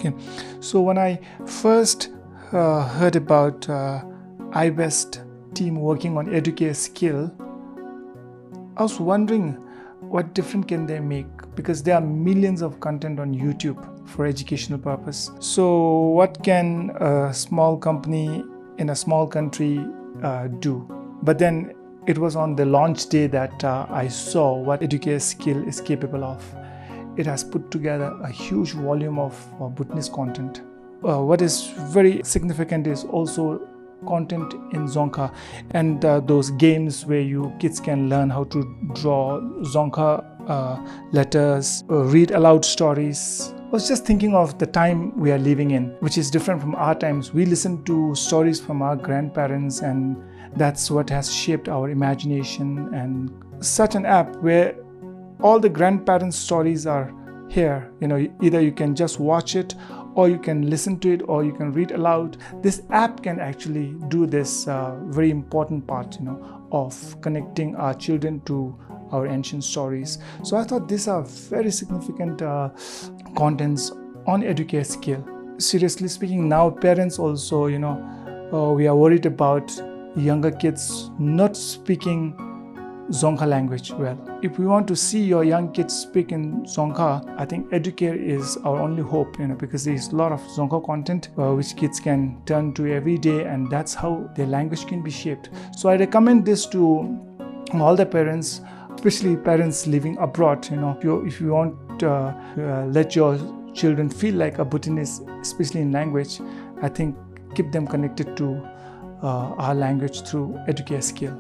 Okay, so when I first heard about iBest team working on Educare Skill, I was wondering what different can they make, because there are millions of content on YouTube for educational purpose. So what can a small company in a small country do? But then it was on the launch day that I saw what Educare Skill is capable of. It has put together a huge volume of Bhutanese content. What is very significant is also content in Dzongkha, and those games where you kids can learn how to draw Dzongkha letters, read aloud stories. I was just thinking of the time we are living in, which is different from our times. We listen to stories from our grandparents, and that's what has shaped our imagination. And such an app where all the grandparents' stories are here. Either you can just watch it, or you can listen to it, or you can read aloud. This app can actually do this very important part, of connecting our children to our ancient stories. So I thought these are very significant contents on Educare Skill. Seriously speaking, now parents also, we are worried about younger kids not speaking Dzongkha language well. If we want to see your young kids speak in Dzongkha, I think Educare is our only hope, because there is a lot of Dzongkha content which kids can turn to every day, and that's how their language can be shaped. So I recommend this to all the parents, especially parents living abroad. If you want to let your children feel like a Bhutanese, especially in language, I think keep them connected to our language through Educare Skill.